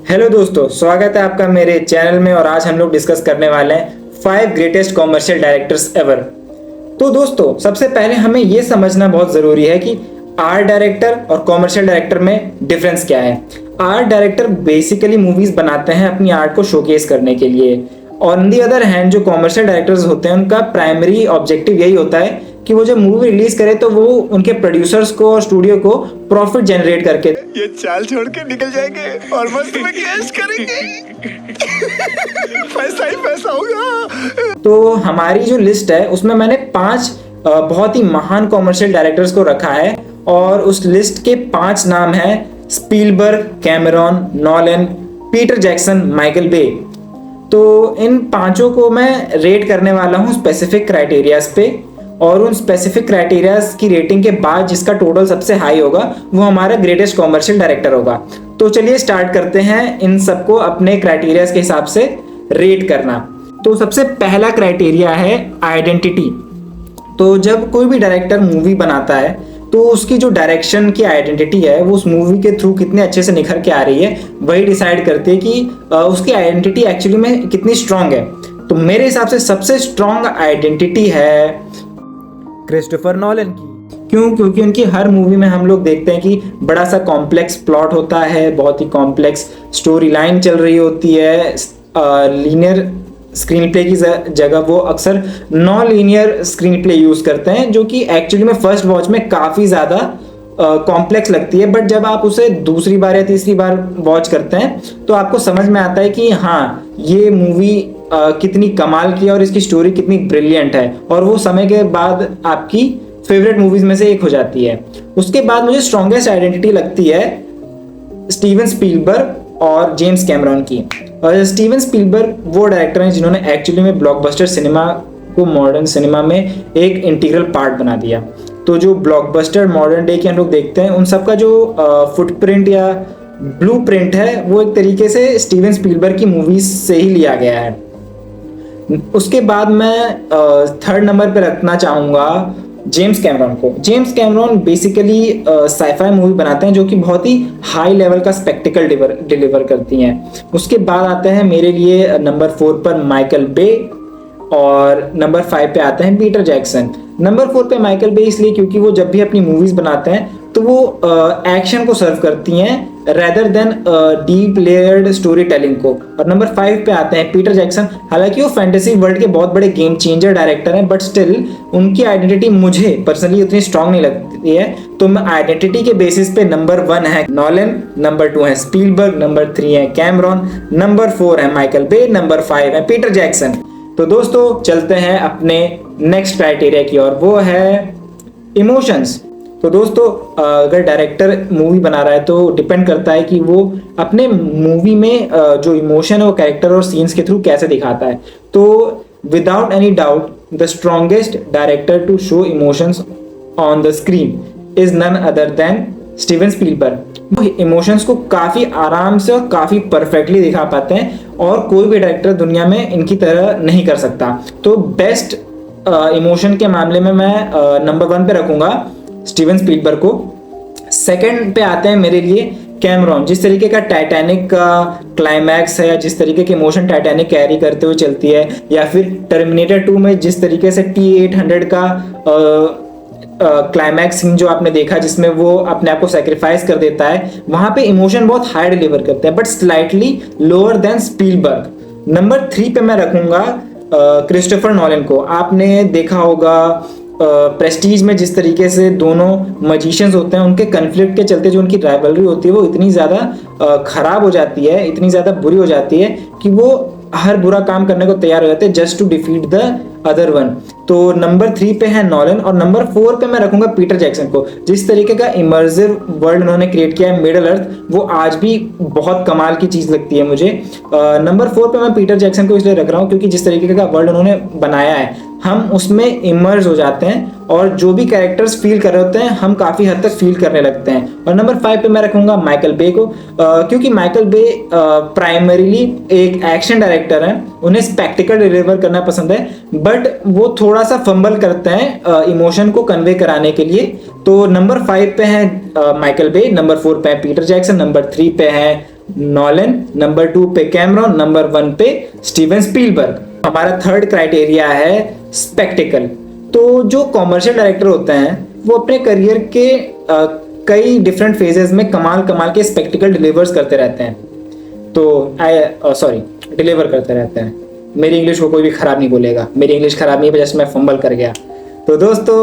Hello दोस्तों, स्वागत है आपका मेरे चैनल में। और आज हम लोग डिस्कस करने वाले हैं 5 ग्रेटेस्ट कॉमर्शियल डायरेक्टर्स एवर। तो दोस्तों, सबसे पहले हमें यह समझना बहुत ज़रूरी है कि आर्ट डायरेक्टर और कॉमर्शियल डायरेक्टर में डिफरेंस क्या है। आर्ट डायरेक्टर बेसिकली मूवीज़ बनाते हैं अपनी आर्ट को शोकेस करने के लिए, और ऑन दी अदर हैंड जो कॉमर्शियल डायरेक्टर्स होते हैं उनका प्राइमरी ऑब्जेक्टिव यही होता है कि वो जब मूवी रिलीज करे तो वो उनके प्रोड्यूसर्स को और स्टूडियो को प्रॉफिट जनरेट करके ये चाल छोड़ के निकल जाएंगे और मस्त में कैश करेंगे। पैसा ही पैसा होगा। तो हमारी जो लिस्ट है उसमें मैंने 5 बहुत ही महान कॉमर्शियल डायरेक्टर्स को रखा है, और उस लिस्ट के 5 नाम हैं Spielberg, Cameron, Nolan, Peter Jackson, Michael Bay. तो इन पांचों को मैं रेट करने वाला हूँ स्पेसिफिक क्राइटेरियाज पे, और उन स्पेसिफिक क्राइटेरियाज की रेटिंग के बाद जिसका टोटल सबसे हाई होगा वो हमारा ग्रेटेस्ट कॉमर्शियल डायरेक्टर होगा। तो चलिए स्टार्ट करते हैं इन सबको अपने क्राइटेरियाज के हिसाब से रेट करना। तो सबसे पहला क्राइटेरिया है आइडेंटिटी। तो जब कोई भी डायरेक्टर मूवी बनाता है तो उसकी जो डायरेक्शन की आइडेंटिटी है वो उस मूवी के थ्रू कितने अच्छे से निखर के आ रही है, वही डिसाइड करती है कि उसकी आइडेंटिटी एक्चुअली में कितनी स्ट्रांग है। तो मेरे हिसाब से सबसे स्ट्रांग आइडेंटिटी है क्रिस्टोफर नॉलन की। क्यों? क्योंकि उनकी हर मूवी में हम लोग देखते हैं कि बड़ा सा कॉम्प्लेक्स प्लॉट होता है, बहुत ही कॉम्प्लेक्स स्टोरी लाइन चल रही होती है। लीनियर स्क्रीन प्ले की जगह वो अक्सर non linear screen play use करते हैं, जो कि एक्चुअली में फर्स्ट वॉच में काफ़ी ज़्यादा कॉम्प्लेक्स लगती है, बट जब आप उसे दूसरी बार या तीसरी बार वॉच करते हैं तो आपको समझ में आता है कि हाँ, ये मूवी कितनी कमाल की है और इसकी स्टोरी कितनी ब्रिलियंट है, और वो समय के बाद आपकी फेवरेट मूवीज में से एक हो जाती है। उसके बाद मुझे स्ट्रॉन्गेस्ट आइडेंटिटी लगती है स्टीवन स्पीलबर्ग और जेम्स कैमरॉन की। स्टीवन स्पीलबर्ग वो डायरेक्टर हैं जिन्होंने एक्चुअली में ब्लॉकबस्टर सिनेमा को मॉडर्न सिनेमा में एक इंटीग्रल पार्ट बना दिया। तो जो ब्लॉकबस्टर मॉडर्न डे के हम लोग देखते हैं उन सबका जो फुटप्रिंट या ब्लूप्रिंट है वो एक तरीके से स्टीवन स्पीलबर्ग की मूवीज से ही लिया गया है। उसके बाद मैं थर्ड नंबर पे रखना चाहूँगा जेम्स कैमरॉन को। James Cameron basically sci fi movie बनाते हैं जो कि बहुत ही हाई लेवल का स्पेक्टिकल डिलीवर करती हैं। उसके बाद आते हैं मेरे लिए नंबर 4 पर माइकल बे, और नंबर 5 पे आते हैं पीटर जैक्सन। नंबर 4 पे माइकल बे इसलिए क्योंकि वो जब भी अपनी मूवीज बनाते हैं तो वो एक्शन को सर्व करती हैं rather than deep layered story telling को। और नंबर 5 पे आते हैं पीटर जैक्सन। हालांकि वो फैंटेसी वर्ल्ड के बहुत बड़े गेम चेंजर डायरेक्टर हैं, बट स्टिल उनकी आइडेंटिटी मुझे पर्सनली उतनी स्ट्रांग नहीं लगती है। तो मैं आइडेंटिटी के बेसिस पे नंबर 1 है नॉलन, नंबर 2 है स्पीलबर्ग, नंबर 3 है कैमरॉन, नंबर 4 है माइकल बे, नंबर 5 है पीटर जैक्सन। तो दोस्तों चलते हैं अपने नेक्स्ट क्राइटेरिया की ओर, वो है इमोशंस। तो दोस्तों अगर डायरेक्टर मूवी बना रहा है तो डिपेंड करता है कि वो अपने मूवी में जो इमोशन है वो कैरेक्टर और सीन्स के थ्रू कैसे दिखाता है। तो without any doubt the strongest director to show emotions on the screen is none other than Steven Spielberg. वो इमोशंस को काफ़ी आराम से और काफ़ी परफेक्टली दिखा पाते हैं, और कोई भी डायरेक्टर दुनिया में इनकी तरह नहीं कर सकता। तो बेस्ट इमोशन के मामले में मैं नंबर 1 पे रखूँगा स्टीवन स्पीलबर्ग को। सेकंड पे आते हैं मेरे लिए कैमरॉन। जिस तरीके का टाइटैनिक का क्लाइमैक्स है, या जिस तरीके की इमोशन टाइटैनिक कैरी करते हुए चलती है, या फिर टर्मिनेटर 2 में जिस तरीके से T-800 का क्लाइमैक्स सीन जो आपने देखा जिसमें वो अपने आप को सेक्रीफाइस कर देता है, वहां पे इमोशन बहुत हाई डिलीवर करते हैं, but slightly lower than Spielberg. Number 3 पे मैं रखूंगा क्रिस्टोफर नॉलन को। आपने देखा होगा प्रेस्टीज में जिस तरीके से दोनों मजिशियंस होते हैं, उनके कन्फ्लिक्ट के चलते जो उनकी राइवलरी होती है वो इतनी ज़्यादा खराब हो जाती है, इतनी ज़्यादा बुरी हो जाती है कि वो हर बुरा काम करने को तैयार हो जाते हैं just to defeat the other one. तो नंबर 3 पे है नॉलन, और नंबर 4 पे मैं रखूंगा पीटर जैक्सन को। जिस तरीके का इमर्सिव वर्ल्ड उन्होंने क्रिएट किया है मिडल अर्थ, वो आज भी बहुत कमाल की चीज़ लगती है मुझे। नंबर 4 पे मैं पीटर जैक्सन को इसलिए रख रहा हूँ क्योंकि जिस तरीके का वर्ल्ड उन्होंने बनाया है हम उसमें इमर्ज हो जाते हैं, और जो भी कैरेक्टर्स फील कर रहे होते हैं हम काफ़ी हद तक फील करने लगते हैं। और नंबर 5 पे मैं रखूंगा माइकल बे को, क्योंकि माइकल बे प्राइमरीली एक एक्शन डायरेक्टर है, उन्हें स्पेक्टिकल डिलीवर करना पसंद है, बट वो थोड़ा सा फंबल करते हैं इमोशन को कन्वे कराने के लिए। तो नंबर 5 पे है माइकल बे, नंबर 4 पे है पीटर जैक्सन, नंबर 3 पे है नॉलन, नंबर 2 पे कैमरॉन, नंबर 1 पे स्टीवन स्पीलबर्ग। हमारा थर्ड क्राइटेरिया है स्पेक्टिकल। तो जो कॉमर्शियल डायरेक्टर होते हैं वो अपने करियर के कई डिफरेंट फेजेस में कमाल कमाल के स्पेक्टिकल डिलीवर्स करते रहते हैं। तो डिलीवर करते रहते हैं। मेरी इंग्लिश को कोई भी खराब नहीं बोलेगा, मेरी इंग्लिश खराब नहीं है, जस्ट मैं फंबल कर गया। तो दोस्तों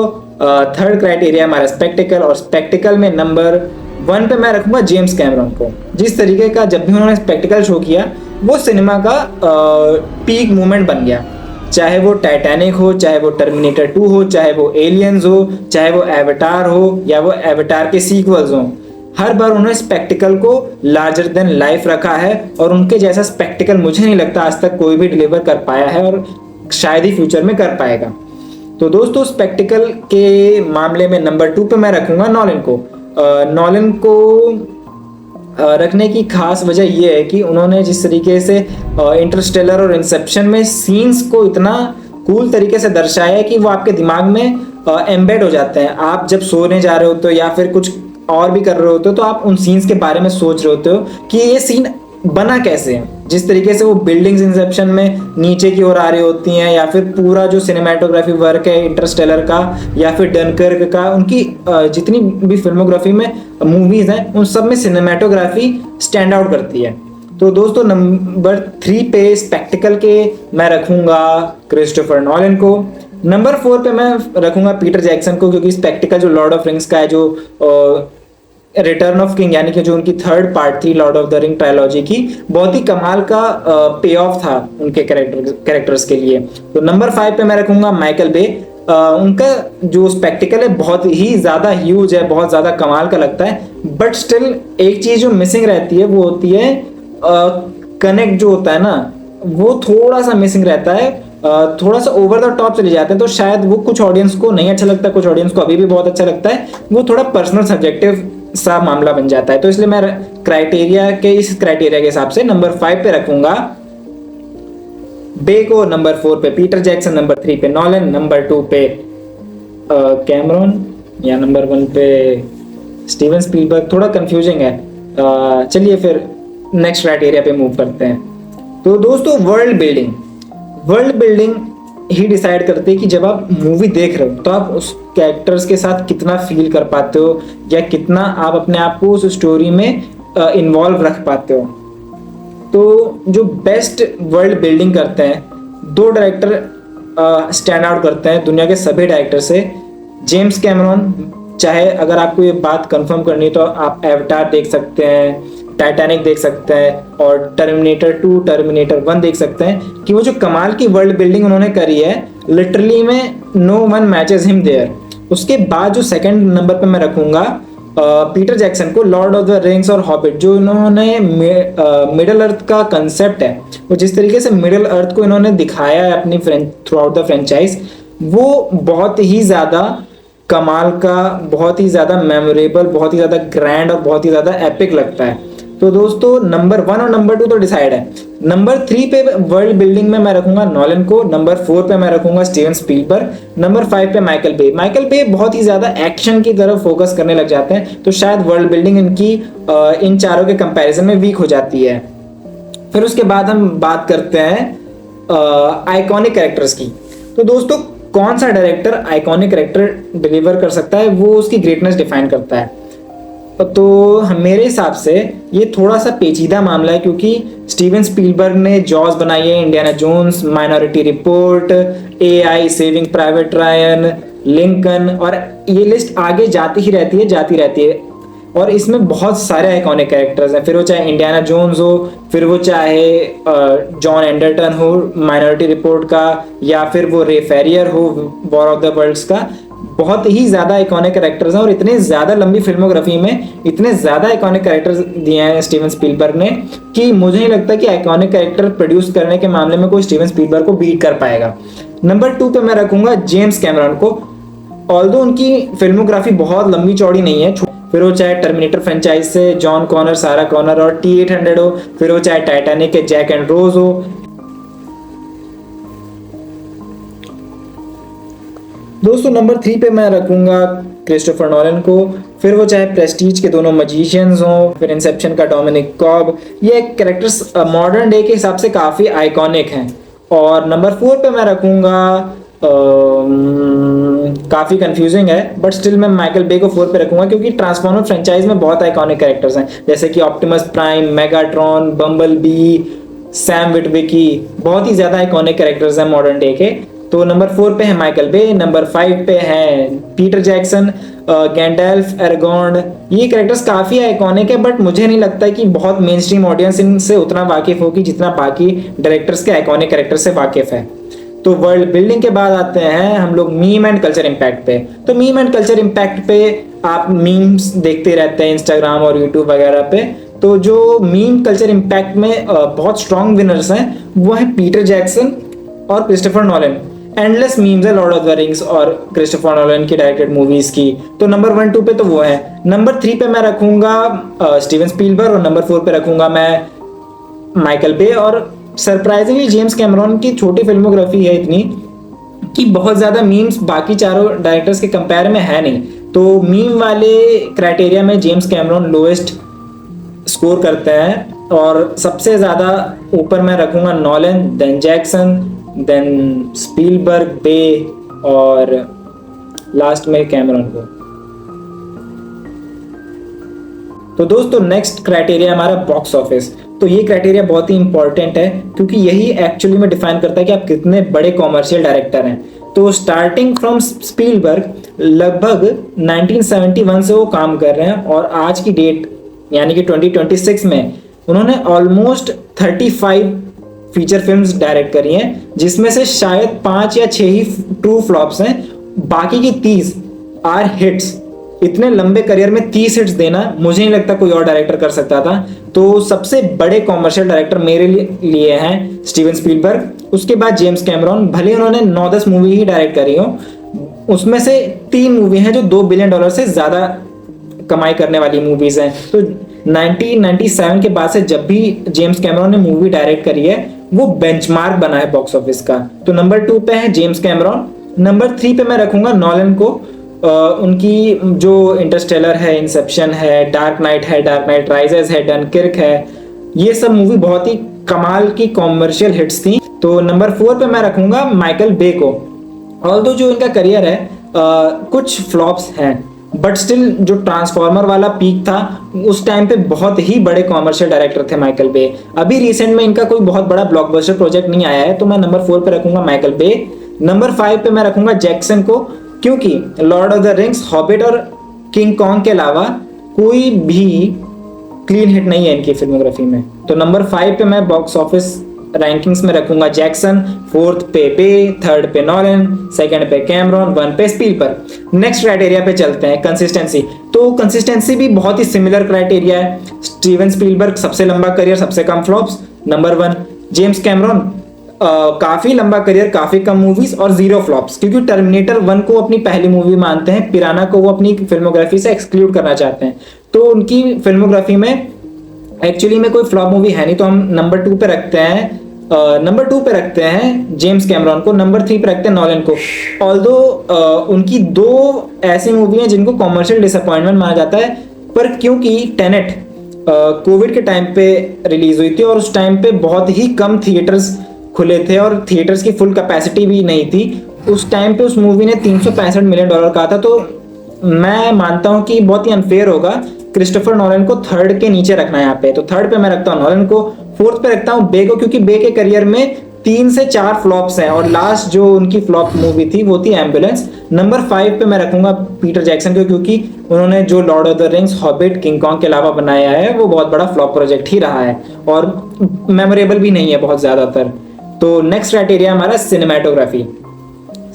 थर्ड क्राइटेरिया हमारा स्पेक्टिकल, और स्पेक्टिकल में नंबर 1 पे मैं रखूंगा जेम्स कैमरॉन को। जिस तरीके का जब भी उन्होंने स्पेक्टिकल शो किया वो सिनेमा का पीक मोमेंट बन गया। चाहे वो टाइटैनिक हो, चाहे वो टर्मिनेटर 2 हो, चाहे वो एलियंस हो, चाहे वो एवेटार हो, या वो एवेटार के सीक्वल्स हो, हर बार उन्होंने स्पेक्टिकल को लार्जर देन लाइफ रखा है। और उनके जैसा स्पेक्टिकल मुझे नहीं लगता आज तक कोई भी डिलीवर कर पाया है, और शायद ही फ्यूचर में कर पाएगा। तो दोस्तों स्पेक्टिकल के मामले में नंबर 2 पे मैं रखूंगा नॉलन को। नॉलन को रखने की खास वजह यह है कि उन्होंने जिस तरीके से इंटरस्टेलर और इंसेप्शन में सीन्स को इतना कूल तरीके से दर्शाया है कि वो आपके दिमाग में एम्बेड हो जाते हैं। आप जब सोने जा रहे होते हो या फिर कुछ और भी कर रहे होते हो तो आप उन सीन्स के बारे में सोच रहे होते हो कि ये सीन बना कैसे है। जिस तरीके से वो बिल्डिंग्स इंसेप्शन में नीचे की ओर आ रही होती हैं, या फिर पूरा जो सिनेमेटोग्राफी वर्क है इंटरस्टेलर का या फिर डनकर्क का, उनकी जितनी भी फिल्मोग्राफी में मूवीज हैं उन सब में सिनेमेटोग्राफी स्टैंड आउट करती है। तो दोस्तों नंबर 3 पे स्पेक्टिकल के मैं रखूंगा क्रिस्टोफर नॉलन को। नंबर 4 पे मैं रखूंगा पीटर जैक्सन को, क्योंकि स्पेक्टिकल जो लॉर्ड ऑफ रिंग्स का है, जो रिटर्न ऑफ किंग यानी कि जो उनकी थर्ड पार्ट थी Lord of the ring trilogy की, बहुत ही कमाल का पे ऑफ था उनके कैरेक्टर्स के लिए। तो नंबर 5 पे मैं रखूंगा माइकल बे। उनका जो स्पेक्टिकल है बहुत ही ज्यादा ह्यूज है, बहुत ज्यादा कमाल का लगता है, बट स्टिल एक चीज जो मिसिंग रहती है वो होती है कनेक्ट जो होता है ना, वो थोड़ा सा मिसिंग रहता है। थोड़ा सा ओवर द टॉप चले जाते हैं, तो शायद वो कुछ ऑडियंस को नहीं अच्छा लगता, कुछ ऑडियंस को अभी भी बहुत अच्छा लगता है। वो थोड़ा पर्सनल सब्जेक्टिव सा मामला बन जाता है। तो इसलिए मैं इस क्राइटेरिया के हिसाब से नंबर 5 पे रखूंगा बे को, नंबर 4 पे पीटर जैक्सन, नंबर 3 पे नॉलन, नंबर 2 पे कैमरॉन, या नंबर 1 पे स्टीवन स्पीलबर्ग। थोड़ा कंफ्यूजिंग है। चलिए फिर नेक्स्ट क्राइटेरिया पे मूव करते हैं। तो दोस्तों वर्ल्ड बिल्डिंग ही डिसाइड करते हैं कि जब आप मूवी देख रहे हो तो आप उस कैरेक्टर्स के साथ कितना फील कर पाते हो, या कितना आप अपने आप को उस स्टोरी में इन्वॉल्व रख पाते हो। तो जो बेस्ट वर्ल्ड बिल्डिंग करते हैं, 2 डायरेक्टर स्टैंड आउट करते हैं दुनिया के सभी डायरेक्टर से। जेम्स कैमरॉन, चाहे अगर आपको ये बात कंफर्म करनी है तो आप एवटार देख सकते हैं, टाइटैनिक देख सकते हैं, और टर्मिनेटर 2, टर्मिनेटर 1 देख सकते हैं कि वो जो कमाल की वर्ल्ड बिल्डिंग उन्होंने करी है, लिटरली में no one matches him there. उसके बाद जो सेकंड नंबर पे मैं रखूंगा पीटर जैक्सन को, लॉर्ड ऑफ द रिंग्स और हॉबिट, जो इन्होंने मिडल अर्थ का कंसेप्ट है, वो जिस तरीके से मिडल अर्थ को इन्होंने दिखाया है अपनी थ्रू आउट द फ्रेंचाइज, वो बहुत ही ज्यादा कमाल का, बहुत ही ज्यादा मेमोरेबल, बहुत ही ज्यादा ग्रैंड और बहुत ही ज्यादा एपिक लगता है। तो दोस्तों नंबर 1 और नंबर 2 तो डिसाइड है। नंबर 3 पे वर्ल्ड बिल्डिंग में मैं रखूंगा नॉलन को, नंबर 4 पे मैं रखूंगा स्टीवन स्पीलबर्ग, नंबर 5 पे माइकल बे बहुत ही ज्यादा एक्शन की तरफ फोकस करने लग जाते हैं, तो शायद वर्ल्ड बिल्डिंग इनकी इन चारों के कंपैरिजन में वीक हो जाती है। फिर उसके बाद हम बात करते हैं आइकॉनिक कैरेक्टर्स की। तो दोस्तों कौन सा डायरेक्टर आइकॉनिक कैरेक्टर डिलीवर कर सकता है, वो उसकी ग्रेटनेस डिफाइन करता है। तो मेरे हिसाब से ये थोड़ा सा पेचीदा मामला है, क्योंकि स्टीवन स्पीलबर्ग ने जॉस बनाई है, Indiana Jones, Minority Report, AI, Saving Private Ryan, Lincoln, और ये लिस्ट आगे जाती रहती है। और इसमें बहुत सारे आइकॉनिक कैरेक्टर्स हैं, फिर वो चाहे इंडियाना जोन्स हो, फिर वो चाहे जॉन एंडरटन हो माइनॉरिटी रिपोर्ट का, या फिर वो रे फेरियर हो वॉर ऑफ द वर्ल्ड्स का। बहुत ही ज्यादा आइकॉनिक कैरेक्टर्स हैं, और इतने ज्यादा लंबी फिल्मोग्राफी में इतने ज्यादा आइकॉनिक कैरेक्टर्स दिए हैं स्टीवन स्पीलबर्ग ने, कि मुझे नहीं लगता कि आइकॉनिक कैरेक्टर प्रोड्यूस करने के मामले में कोई स्टीवन स्पीलबर्ग को बीट कर पाएगा। नंबर 2 पे मैं रखूंगा जेम्स कैमरॉन को। ऑल्दो उनकी फिल्मोग्राफी बहुत लंबी चौड़ी नहीं है, फिर वो चाहे टर्मिनेटर फ्रेंचाइज से जॉन कॉनर, सारा कॉनर और T-800 हो, फिर वो चाहे टाइटैनिक के जैक एंड रोज हो। दोस्तों नंबर 3 पे मैं रखूंगा क्रिस्टोफर नॉलन को, फिर वो चाहे प्रेस्टीज के दोनों मजिशियंस हों, फिर इंसेप्शन का डोमिनिक कॉब, ये कैरेक्टर्स मॉडर्न डे के हिसाब से काफ़ी आइकॉनिक हैं। और नंबर 4 पे मैं रखूँगा, काफ़ी कंफ्यूजिंग है बट स्टिल मैं माइकल बे को 4 पे रखूँगा, क्योंकि ट्रांसफॉर्मर फ्रेंचाइज में बहुत आइकॉनिक कैरेक्टर्स हैं, जैसे कि Optimus Prime, Megatron, Bumblebee, Sam Witwicky, बहुत ही ज़्यादा आइकॉनिक कैरेक्टर्स हैं मॉडर्न डे के। तो नंबर 4 पे है माइकल बे, नंबर 5 पे है पीटर जैक्सन, गैंडेल्फ, एरागॉन। ये कैरेक्टर्स काफ़ी आइकॉनिक है बट मुझे नहीं लगता कि बहुत मेन स्ट्रीम ऑडियंस इनसे उतना वाकिफ होगी जितना बाकी डायरेक्टर्स के आइकॉनिक कैरेक्टर से वाकिफ है। तो वर्ल्ड बिल्डिंग के बाद आते हैं हम लोग मीम एंड कल्चर इम्पैक्ट पे। तो मीम एंड कल्चर इम्पैक्ट पे आप मीम्स देखते रहते हैं इंस्टाग्राम और यूट्यूब वगैरह पे। तो जो मीम कल्चर इम्पैक्ट में बहुत स्ट्रॉन्ग विनर्स हैं वो है पीटर जैक्सन और क्रिस्टोफर नॉलन। एंडलेस मीम्स है लॉर्ड ऑफ द रिंग्स और क्रिस्टोफर नॉलन की डायरेक्टेड मूवीज की। तो नंबर 1, 2 पे तो वो है। नंबर 3 पे मैं रखूंगा स्टीवन स्पीलबर्ग और नंबर 4 पे रखूंगा मैं माइकल बे। और सरप्राइजिंगली जेम्स कैमरॉन की छोटी फिल्मोग्राफी है इतनी कि बहुत ज़्यादा मीम्स बाकी चारों डायरेक्टर्स के कंपेयर में है नहीं। तो मीम वाले क्राइटेरिया में जेम्स कैमरॉन लोएस्ट स्कोर करते हैं और सबसे ज़्यादा ऊपर मैं रखूंगा Nolan, then Jackson, then Spielberg, Bay और लास्ट में कैमरॉन को। तो दोस्तों नेक्स्ट क्राइटेरिया हमारा बॉक्स ऑफिस। तो ये क्राइटेरिया बहुत ही इंपॉर्टेंट है क्योंकि यही एक्चुअली में डिफाइन करता है कि आप कितने बड़े कॉमर्शियल डायरेक्टर हैं। तो स्टार्टिंग फ्रॉम स्पीलबर्ग लगभग 1971 से वो काम कर रहे हैं और आज की डेट यानी कि 2026 में उन्होंने ऑलमोस्ट 35 फीचर फिल्म्स डायरेक्ट करी हैं, जिसमें से शायद 5 या 6 ही ट्रू फ्लॉप्स हैं, बाकी की 30 आर हिट्स। इतने लंबे करियर में 30 हिट्स देना मुझे नहीं लगता कोई और डायरेक्टर कर सकता था। तो सबसे बड़े कॉमर्शियल डायरेक्टर मेरे लिए हैं स्टीवन स्पीलबर्ग, उसके बाद जेम्स कैमरॉन। भले उन्होंने 9-10 मूवी ही डायरेक्ट करी हो, उसमें से 3 मूवी हैं जो $2 बिलियन से ज़्यादा कमाई करने वाली मूवीज हैं। तो 1997 के बाद से जब भी जेम्स कैमरॉन ने मूवी डायरेक्ट करी है वो बेंचमार्क बना है बॉक्स ऑफिस का। तो नंबर 2 पे है जेम्स कैमरॉन। नंबर 3 पे मैं रखूंगा नॉलन को। उनकी जो इंटरस्टेलर है, इंसेप्शन है, डार्क नाइट है, डार्क नाइट राइजेस है, डनकिर्क है, ये सब मूवी बहुत ही कमाल की कॉमर्शियल हिट्स थी। तो नंबर 4 पे मैं रखूंगा माइकल बे को। ऑल्दो जो इनका करियर है कुछ फ्लॉप्स हैं बट स्टिल जो ट्रांसफॉर्मर वाला पीक था उस टाइम पे बहुत ही बड़े कॉमर्शियल डायरेक्टर थे माइकल बे। अभी रिसेंट में इनका कोई बहुत बड़ा ब्लॉकबस्टर प्रोजेक्ट नहीं आया है, तो मैं नंबर 4 पे रखूंगा माइकल बे। नंबर 5 पे मैं रखूंगा जैक्सन को, क्योंकि Lord of the rings, hobbit और किंग कॉन्ग के अलावा कोई भी क्लीन हिट नहीं है इनकी फिल्मोग्राफी में। तो नंबर 5 पे मैं बॉक्स ऑफिस रैंकिंग्स में रखूंगा जैक्सन, 4th पे बे, 3rd पे नॉलन, 2nd पे कैमरॉन, 1 पे स्पीलबर्ग। नेक्स्ट क्राइटेरिया पे चलते हैं, कंसिस्टेंसी। तो कंसिस्टेंसी भी बहुत ही सिमिलर क्राइटेरिया है। स्टीवन स्पीलबर्ग सबसे लंबा करियर, सबसे कम फ्लॉप्स, नंबर 1। जेम्स कैमरॉन काफी लंबा करियर, काफी कम मूवीज और 0 फ्लॉप्स, क्योंकि टर्मिनेटर 1 को अपनी पहली मूवी मानते हैं, पिराना को वो अपनी फिल्मोग्राफी से एक्सक्लूड करना चाहते हैं। तो उनकी फिल्मोग्राफी में एक्चुअली में कोई फ्लॉप मूवी है नहीं, तो हम नंबर 2 पे रखते हैं नंबर 2 पे रखते हैं जेम्स कैमरॉन को, नंबर 3 पे रखते हैं नॉलन को। ऑल्दो उनकी 2 ऐसी मूवी हैं जिनको कॉमर्शियल डिसअपॉइंटमेंट माना जाता है, पर क्योंकि टेनेट कोविड के टाइम पे रिलीज हुई थी और उस टाइम पे बहुत ही कम थिएटर्स खुले थे और थिएटर्स की फुल कैपेसिटी भी नहीं थी। उस टाइम पे उस मूवी ने $365 मिलियन कहा था। तो मैं मानता हूं कि बहुत ही अनफेयर होगा क्रिस्टोफर नॉलन को 3rd के नीचे रखना है यहाँ पे। तो 3rd पे मैं रखता हूँ नॉलन को, 4th पे रखता हूँ बे को, क्योंकि बे के करियर में 3 से 4 फ्लॉप्स हैं और लास्ट जो उनकी फ्लॉप मूवी थी वो थी एम्बुलेंस। नंबर 5 पे मैं रखूंगा पीटर जैक्सन को, क्योंकि उन्होंने जो Lord of the rings, hobbit, king Kong के अलावा बनाया है वो बहुत बड़ा फ्लॉप प्रोजेक्ट ही रहा है और मेमोरेबल भी नहीं है बहुत ज्यादातर। तो नेक्स्ट क्राइटेरिया हमारा सिनेमेटोग्राफी।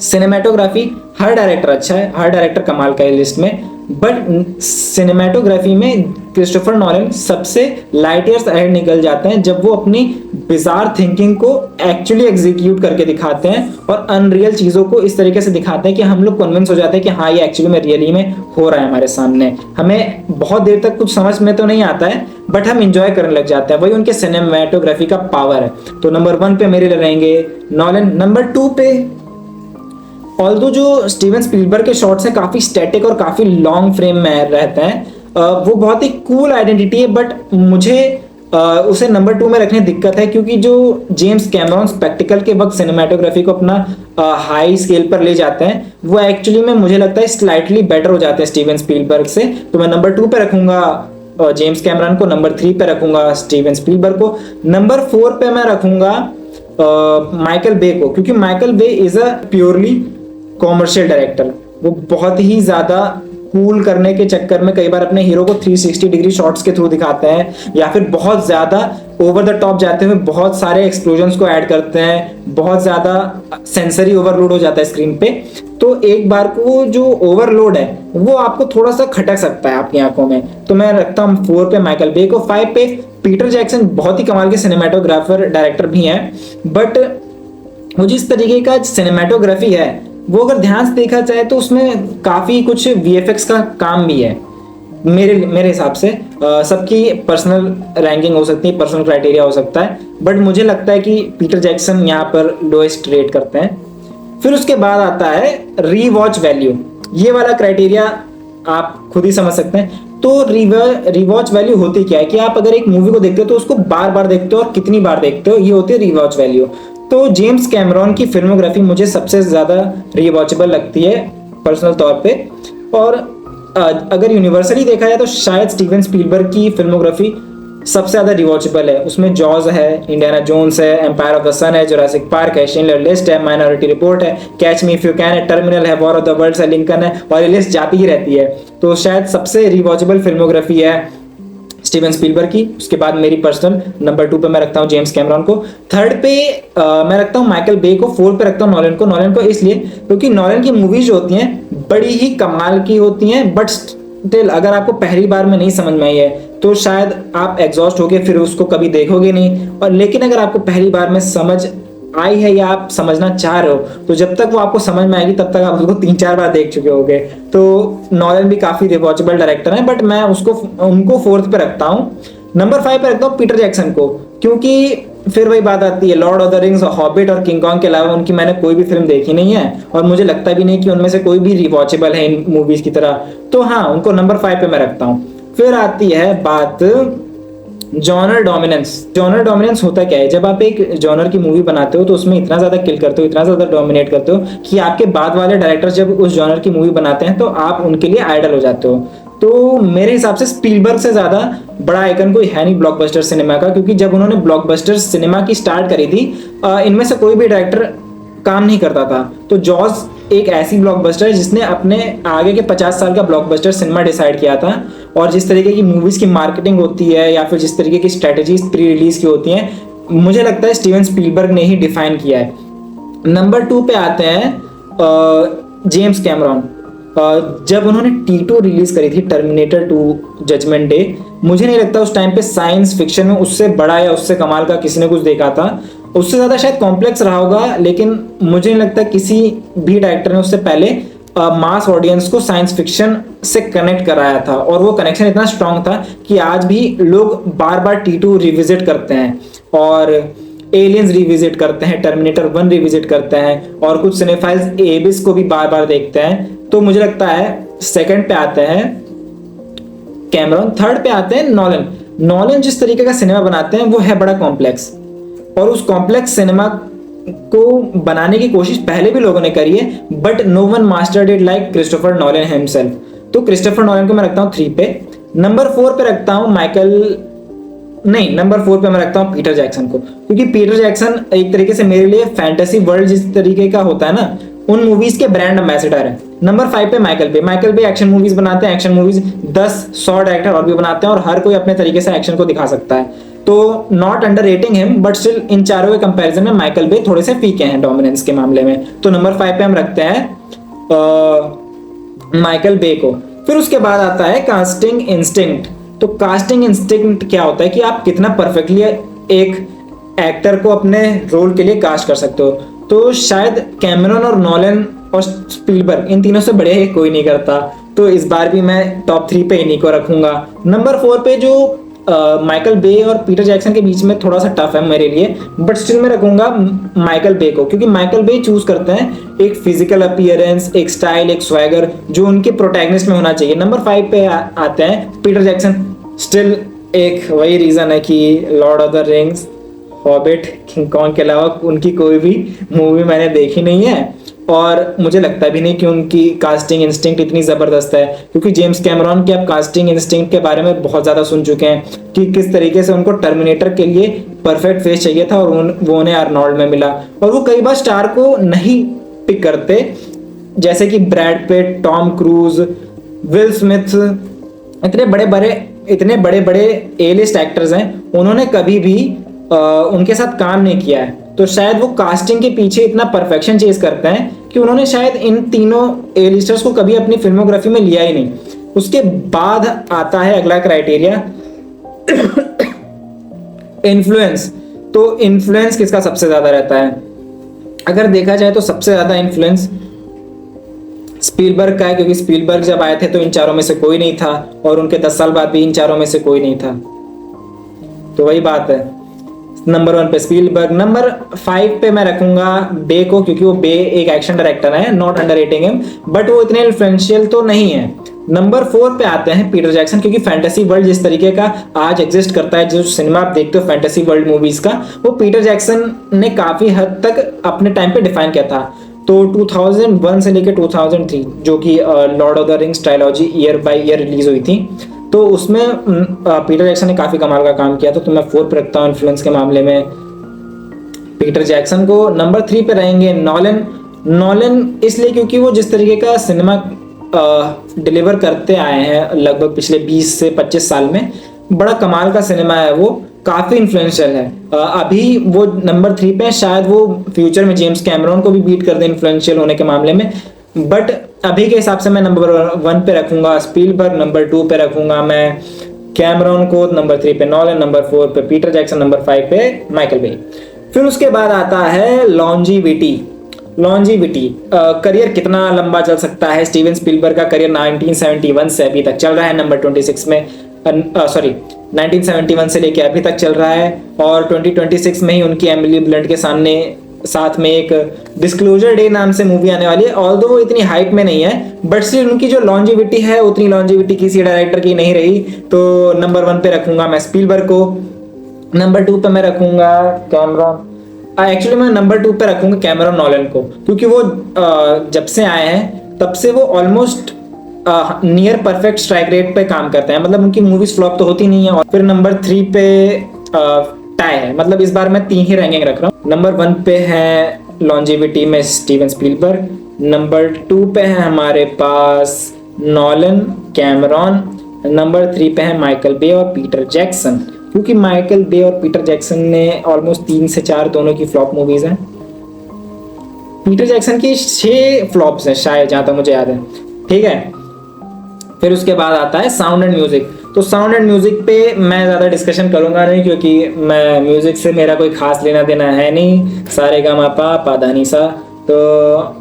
सिनेमेटोग्राफी हर डायरेक्टर अच्छा है, हर डायरेक्टर कमाल का है लिस्ट में, बट सिनेमेटोग्राफी में क्रिस्टोफर नॉलन सबसे लाइट ईयर्स अहेड निकल जाते हैं जब वो अपनी बिजार थिंकिंग को एक्चुअली एग्जीक्यूट करके दिखाते हैं और अनरियल चीज़ों को इस तरीके से दिखाते हैं कि हम लोग कन्विंस हो जाते हैं कि हाँ ये एक्चुअली में रियली में हो रहा है हमारे सामने। हमें बहुत देर तक कुछ समझ में तो नहीं आता है बट हम इंजॉय करने लग जाते हैं, वही उनके सिनेमेटोग्राफी का पावर है। तो नंबर 1 पे मेरे रहेंगे नॉलन। नंबर 2 पे ऑल्दो जो स्टीवन स्पीलबर्ग के शॉट्स हैं काफी स्टैटिक और काफी लॉन्ग फ्रेम में रहते हैं, वो बहुत ही कूल आइडेंटिटी है, बट मुझे उसे नंबर 2 में रखने दिक्कत है क्योंकि जो जेम्स कैमरॉन स्पेक्टिकल के वक्त सिनेमेटोग्राफी को अपना हाई स्केल पर ले जाते हैं वो एक्चुअली में मुझे लगता है स्लाइटली बेटर हो जाते हैं स्टीवन स्पीलबर्ग से। तो मैं नंबर 2 पे रखूंगा जेम्स कैमरॉन को, नंबर 3 पे रखूंगा स्टीवन स्पीलबर्ग को, नंबर 4 पे मैं रखूंगा माइकल बे को, क्योंकि Michael Bay is a purely commercial director. वो बहुत ही ज्यादा कूल करने के चक्कर में कई बार अपने हीरो को 360 डिग्री शॉट्स के थ्रू दिखाते हैं या फिर बहुत ज्यादा ओवर द टॉप जाते हुए बहुत सारे एक्सप्लोजन्स को ऐड करते हैं, बहुत ज्यादा सेंसरी ओवरलोड हो जाता है स्क्रीन पे। तो एक बार को जो ओवरलोड है वो आपको थोड़ा सा खटक सकता है आपकी आंखों में। तो मैं रखता हूँ 4 पे माइकल बे को। 5 पे पीटर जैक्सन बहुत ही कमाल के सिनेमेटोग्राफर डायरेक्टर भी हैं, बट वो जिस तरीके का सिनेमेटोग्राफी है वो अगर ध्यान से देखा जाए तो उसमें काफी कुछ वीएफएक्स का काम भी है मेरे हिसाब से। सबकी पर्सनल रैंकिंग हो सकती है, पर्सनल क्राइटेरिया हो सकता है, बट मुझे लगता है कि पीटर जैक्सन यहाँ पर लोएस्ट रेट करते हैं। फिर उसके बाद आता है रीवॉच वैल्यू। ये वाला क्राइटेरिया आप खुद ही समझ सकते हैं। तो रिवॉच वैल्यू होती क्या है कि आप अगर एक मूवी को देखते हो तो उसको बार बार देखते हो और कितनी बार देखते हो, ये होती है रिवॉच वैल्यू। तो जेम्स कैमरॉन की फिल्मोग्राफी मुझे सबसे ज्यादा रिवॉचेबल लगती है पर्सनल तौर पे, और अगर यूनिवर्सली देखा जाए तो शायद स्टीवन स्पीलबर्ग की फिल्मोग्राफी सबसे ज्यादा रिवॉचेबल है। उसमें जॉज है, इंडियाना जोन्स है, एम्पायर ऑफ द सन है, जुरासिक पार्क है, शिंडलर लिस्ट है, माइनॉरिटी रिपोर्ट है, catch me if you can है, टर्मिनल है, वॉर ऑफ द वर्ल्ड्स है, लिंकन है, और ये लिस्ट जाती ही रहती है। तो शायद सबसे रिवॉचेबल फिल्मोग्राफी है स्टीवन स्पीलबर्ग की। उसके बाद मेरी पर्सनल नंबर 2 पे मैं रखता हूँ जेम्स कैमरॉन को। 3rd पे मैं रखता हूँ माइकल बे को। 4 पे रखता हूँ नॉलन को इसलिए क्योंकि नॉलन की मूवीज जो होती हैं बड़ी ही कमाल की होती हैं, बट स्टिल अगर आपको पहली बार में नहीं समझ में आई है तो शायद आप एग्जॉस्ट होके फिर उसको कभी देखोगे नहीं। और लेकिन अगर आपको पहली बार में समझ आई है या आप समझना चाह रहे हो तो जब तक वो आपको समझ में आएगी तब तक आप उसको 3-4 बार देख चुके होगे। तो नॉलन भी काफी रिवॉचेबल डायरेक्टर है, बट मैं उनको 4th पे रखता हूँ। नंबर 5 पे रखता हूँ पीटर जैक्सन को, क्योंकि फिर वही बात आती है, Lord of the rings, hobbit और किंग कॉन्ग के अलावा उनकी मैंने कोई भी फिल्म देखी नहीं है और मुझे लगता भी नहीं कि उनमें से कोई भी रिवॉचेबल है इन मूवीज की तरह। तो हाँ, उनको नंबर 5 पे मैं रखता हूँ। फिर आती है बात जॉनर डोमिनेंस। जॉनर डोमिनेंस होता क्या है? जब आप एक जॉनर की मूवी बनाते हो तो उसमें इतना ज्यादा किल करते हो, इतना ज्यादा डोमिनेट करते हो कि आपके बाद वाले डायरेक्टर जब उस जॉनर की मूवी बनाते हैं तो आप उनके लिए आइडल हो जाते हो। तो मेरे हिसाब से स्पीलबर्ग से ज्यादा बड़ा आइकन कोई है नहीं ब्लॉकबस्टर सिनेमा का, क्योंकि जब उन्होंने ब्लॉकबस्टर सिनेमा की स्टार्ट करी थी इनमें से कोई भी डायरेक्टर काम नहीं करता था। तो जॉज एक ऐसी ब्लॉकबस्टर है जिसने अपने आगे के 50 साल का ब्लॉकबस्टर सिनेमा डिसाइड किया था, और जिस तरीके की मूवीज की मार्केटिंग होती है या फिर जिस तरीके की स्ट्रेटेजीज प्री रिलीज की होती हैं, मुझे लगता है स्टीवन स्पीलबर्ग ने ही डिफाइन किया है। नंबर 2 पे आते हैं जेम्स कैमरॉन। जब उन्होंने T2 रिलीज करी थी, टर्मिनेटर 2 जजमेंट डे, मुझे नहीं लगता उस टाइम पे साइंस फिक्शन में उससे बड़ा या उससे कमाल का किसी ने कुछ देखा था। उससे ज्यादा शायद कॉम्प्लेक्स रहा होगा, लेकिन मुझे नहीं लगता किसी भी डायरेक्टर ने उससे पहले मास ऑडियंस को साइंस फिक्शन से कनेक्ट कराया था, और वो कनेक्शन इतना स्ट्रांग था कि आज भी लोग बार बार T2 रिविजिट करते हैं और एलियंस रिविजिट करते हैं, टर्मिनेटर 1 रिविजिट करते हैं, और कुछ सिनेफाइल्स एबिस को भी बार बार देखते हैं। तो मुझे लगता है 2nd पे आते हैं कैमरॉन, 3rd पे आते हैं नॉलन। नॉलन जिस तरीके का सिनेमा बनाते हैं वो है बड़ा कॉम्प्लेक्स, और उस कॉम्प्लेक्स सिनेमा को बनाने की कोशिश पहले भी लोगों ने करी है, but no one mastered it like Christopher Nolan himself. तो क्रिस्टोफर नॉलन को मैं रखता हूँ 3 पे। नंबर 4 पे रखता हूँ नंबर 4 पे मैं रखता हूँ पीटर जैक्सन को, क्योंकि पीटर जैक्सन एक तरीके से मेरे लिए फैंटेसी वर्ल्ड जिस तरीके का होता है ना, उन मूवीज के ब्रांड एम्बेसडर है। नंबर 5 पे माइकल बे एक्शन मूवीज बनाते हैं। एक्शन मूवीज 10-100 डायरेक्टर और भी बनाते हैं, और हर कोई अपने तरीके से एक्शन को दिखा सकता है। तो not under rating him, but still in चारों के कंपैरिजन में माइकल बे थोड़े से फीके हैं डोमिनेंस के मामले में। तो नंबर 5 पे हम रखते हैं माइकल बे को। फिर उसके बाद आता है कास्टिंग इंस्टिंक्ट। तो कास्टिंग इंस्टिंक्ट क्या होता है कि आप कितना परफेक्टली एक एक्टर को अपने रोल के लिए कास्ट कर सकते हो। तो शायद कैमरॉन और नॉलन और स्पीलबर्ग इन तीनों से बढ़िया कोई नहीं करता। तो इस बार भी मैं टॉप 3 पे इन्हीं को रखूंगा। नंबर 4 पे जो माइकल बे और पीटर जैक्सन के बीच में थोड़ा सा टफ है मेरे लिए, बट स्टिल मैं रखूंगा माइकल बे को, क्योंकि माइकल बे चूज करते हैं एक फिजिकल अपीयरेंस, एक स्टाइल, एक स्वैगर जो उनके प्रोटैगनिस्ट में होना चाहिए। नंबर 5 पे आते हैं पीटर जैक्सन। स्टिल एक वही रीजन है कि Lord of the rings, hobbit, king Kong के अलावा उनकी कोई भी मूवी मैंने देखी नहीं है, और मुझे लगता भी नहीं कि उनकी कास्टिंग इंस्टिंक्ट इतनी ज़बरदस्त है, क्योंकि जेम्स कैमरॉन के आप कास्टिंग इंस्टिंक्ट के बारे में बहुत ज़्यादा सुन चुके हैं कि किस तरीके से उनको टर्मिनेटर के लिए परफेक्ट फेस चाहिए था और वो उन्हें आर्नोल्ड में मिला। और वो कई बार स्टार को नहीं पिक करते, जैसे कि Brad Pitt, Tom cruise, will Smith, इतने बड़े बड़े ए लिस्ट एक्टर्स हैं, उन्होंने कभी भी उनके साथ काम नहीं किया है। तो शायद वो कास्टिंग के पीछे इतना परफेक्शन चेज करते हैं कि उन्होंने शायद इन तीनों ए लिस्टर्स को कभी अपनी फिल्मोग्राफी में लिया ही नहीं। उसके बाद आता है अगला क्राइटेरिया, इन्फ्लुएंस। तो इन्फ्लुएंस किसका सबसे ज्यादा रहता है? अगर देखा जाए तो सबसे ज्यादा इन्फ्लुएंस स्पीलबर्ग का है, क्योंकि स्पीलबर्ग जब आए थे तो इन चारों में से कोई नहीं था, और उनके 10 साल बाद भी इन चारों में से कोई नहीं था। तो वही बात है, नंबर 1 पे स्पीलबर्ग। नंबर 5 पे मैं रखूंगा बे को, क्योंकि वो बे एक एक्शन डायरेक्टर है, नॉट अंडररेटिंग हिम, बट वो इतने इन्फ्लुएंशियल तो नहीं है। नंबर 4 पे आते हैं पीटर जैक्सन, क्योंकि फैंटेसी वर्ल्ड जिस तरीके का आज एग्जिस्ट करता है, जो सिनेमा आप देखते हो फैंटेसी वर्ल्ड मूवीज का, वो पीटर जैक्सन ने काफी हद तक अपने टाइम पे डिफाइन किया था। तो 2001 से लेकर 2003 जो कि Lord of the rings trilogy year by year release हुई थी, तो उसमें पीटर जैक्सन ने काफी कमाल का काम किया था। तो मैं 4 पे रखता हूँ इन्फ्लुएंस के मामले में पीटर जैक्सन को। नंबर 3 पे रहेंगे नॉलन इसलिए क्योंकि वो जिस तरीके का सिनेमा डिलीवर करते आए हैं लगभग पिछले 20 से 25 साल में, बड़ा कमाल का सिनेमा है, वो काफी इन्फ्लुएंशियल है। अभी वो नंबर 3 पे, शायद वो फ्यूचर में जेम्स कैमरॉन को भी बीट कर दे इन्फ्लुएंशियल होने के मामले में, बट अभी के हिसाब से मैं नंबर 1 पे रखूंगा स्पीलबर्ग, नंबर 2 पे रखूंगा मैं कैमरॉन को, नंबर 3 पे नॉलन, नंबर 4 पे पीटर जैक्सन, नंबर 5 पे माइकल बे। फिर उसके बाद आता है लॉन्जिविटी। करियर कितना लंबा चल सकता है? स्टीवन स्पीलबर्ग का करियर 1971 से अभी तक चल रहा है, नंबर 26 में 1971 से लेके अभी तक चल रहा है, और 2026 में ही उनकी एमिली ब्लंट के साथ में एक डिस्क्लोजर डे नाम से मूवी आने वाली है। ऑल्दो वो इतनी हाइप में नहीं है, बट स्टिल उनकी जो लॉन्जिविटी है उतनी लॉन्जिविटी किसी डायरेक्टर की नहीं रही। तो नंबर 1 पे रखूंगा मैं स्पीलबर्ग को, नंबर 2 पे मैं रखूंगा कैमरॉन, एक्चुअली मैं नंबर 2 पे रखूंगा कैमरॉन नॉलन को, क्योंकि वो जब से आए हैं तब से वो almost near perfect strike rate पे काम करते हैं, मतलब उनकी मूवीज फ्लॉप तो होती नहीं है। और फिर नंबर 3 पे टाई है, मतलब इस बार मैं 3 ही रैंकिंग रख रहा हूँ। नंबर 1 पे है लॉन्जिविटी में स्टीवन स्पीलबर्ग, नंबर 2 पे है हमारे पास नॉलन कैमरॉन, नंबर 3 पे है माइकल बे और पीटर जैक्सन, क्योंकि माइकल बे और पीटर जैक्सन ने ऑलमोस्ट 3 से 4 दोनों की फ्लॉप मूवीज हैं। पीटर जैक्सन की 6 फ्लॉप्स हैं शायद, जहां तक मुझे याद है, ठीक है। फिर उसके बाद आता है साउंड एंड म्यूजिक। तो साउंड एंड म्यूजिक पे मैं ज़्यादा डिस्कशन करूंगा नहीं, क्योंकि मैं म्यूजिक से मेरा कोई खास लेना देना है नहीं, सारे गा मा पा धा नी सा। तो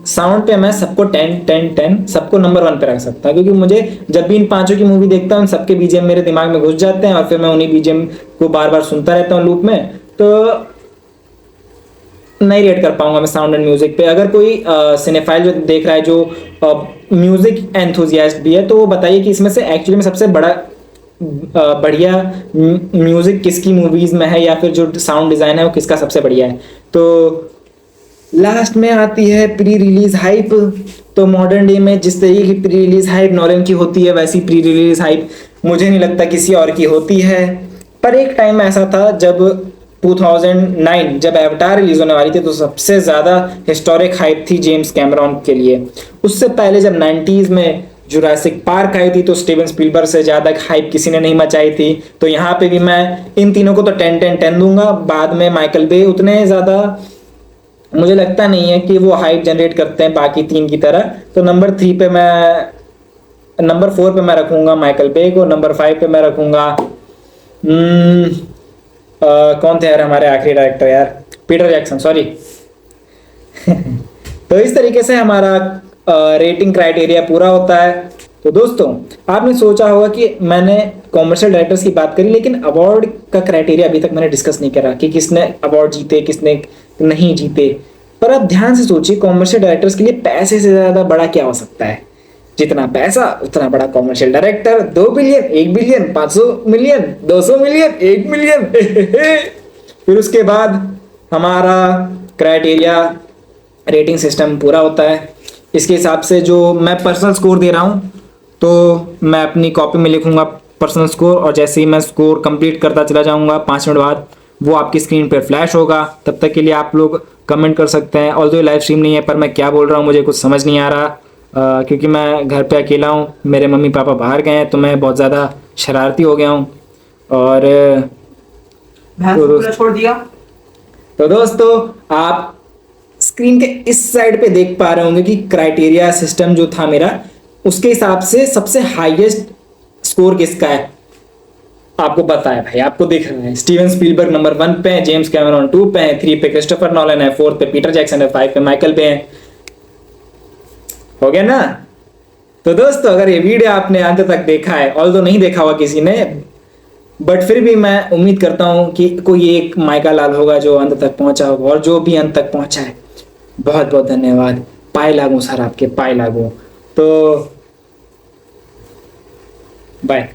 साउंड पे मैं सबको 10 सबको नंबर 1 पे रख सकता हूँ, क्योंकि मुझे जब भी इन 5 की मूवी देखता हूँ सबके बीजीएम मेरे दिमाग में घुस जाते हैं, और फिर मैं उन्हीं बीजीएम को बार बार सुनता रहता हूँ लूप में। तो नहीं रेट कर पाऊंगा मैं साउंड एंड म्यूजिक पे। अगर कोई सिनेफाइल जो देख रहा है, जो म्यूजिक एंथुजियास्ट भी है, तो वो बताइए कि इसमें से एक्चुअली में सबसे बढ़िया म्यूजिक किसकी मूवीज में है, या फिर जो साउंड डिजाइन है वो किसका सबसे बढ़िया है। तो लास्ट में आती है प्री रिलीज हाइप। तो मॉडर्न डे में जिस तरीके की प्री रिलीज हाइप नॉलन की होती है, वैसी प्री रिलीज हाइप मुझे नहीं लगता किसी और की होती है। पर एक टाइम ऐसा था जब 2009 जब एवटार रिलीज होने वाली थी, तो सबसे ज्यादा हिस्टोरिक हाइप थी जेम्स कैमरॉन के लिए। उससे पहले जब 90s में जुरासिक पार्क आई थी, तो स्टीवन स्पीलबर्ग से ज्यादा हाइप किसी ने नहीं मचाई थी। तो यहाँ पे भी मैं इन तीनों को तो 10 दूंगा। बाद में माइकल बे उतने ज्यादा मुझे लगता नहीं है कि वो हाइप जनरेट करते हैं बाकी 3 की तरह। तो नंबर 4 पे मैं रखूंगा माइकल बे को, नंबर 5 पे मैं रखूंगा कौन थे यार हमारे आखिरी डायरेक्टर यार, पीटर जैक्सन, सॉरी। तो इस तरीके से हमारा रेटिंग क्राइटेरिया पूरा होता है। तो दोस्तों, आपने सोचा होगा कि मैंने कॉमर्शियल डायरेक्टर्स की बात करी, लेकिन अवार्ड का क्राइटेरिया अभी तक मैंने डिस्कस नहीं करा कि किसने अवार्ड जीते, किसने नहीं जीते। पर आप ध्यान से सोचिए, कॉमर्शियल डायरेक्टर्स के लिए पैसे से ज्यादा बड़ा क्या हो सकता है? जितना पैसा उतना बड़ा commercial director. 2 billion, 1 billion, 500 million, 200 million, 1 million. फिर उसके बाद हमारा क्राइटेरिया रेटिंग सिस्टम पूरा होता है। इसके हिसाब से जो मैं पर्सनल स्कोर दे रहा हूँ, तो मैं अपनी कॉपी में लिखूंगा पर्सनल स्कोर, और जैसे ही मैं स्कोर कंप्लीट करता चला जाऊंगा 5 मिनट बाद वो आपकी स्क्रीन पर फ्लैश होगा। तब तक के लिए आप लोग कमेंट कर सकते हैं। ऑल्दो लाइव स्ट्रीम नहीं है, पर मैं क्या बोल रहा हूँ मुझे कुछ समझ नहीं आ रहा, क्योंकि मैं घर पे अकेला हूँ, मेरे मम्मी पापा बाहर गए हैं, तो मैं बहुत ज़्यादा शरारती हो गया हूँ। और भैंस को पूरा छोड़ दिया। तो दोस्तों, आप स्क्रीन के इस साइड पे देख पा रहे होंगे कि क्राइटेरिया सिस्टम जो था मेरा, उसके हिसाब से सबसे हाईएस्ट स्कोर किसका है आपको पता है भाई, आपको दिख रहा है। स्टीवन स्पीलबर्ग नंबर 1 पे है, जेम्स कैमरॉन 2 पे है, 3 पे क्रिस्टोफर नॉलन है, 4 पे पीटर जैक्सन है, 5 पे माइकल पे है। हो गया ना? तो दोस्तों, अगर ये वीडियो आपने अंत तक देखा है, ऑल्दो नहीं देखा हुआ किसी ने, बट फिर भी मैं उम्मीद करता हूं कि कोई एक माइका लाल होगा जो अंत तक पहुंचा होगा, और जो भी अंत तक पहुंचा है बहुत बहुत धन्यवाद। पाए लागू सर, आपके पाए लागू। तो बाय।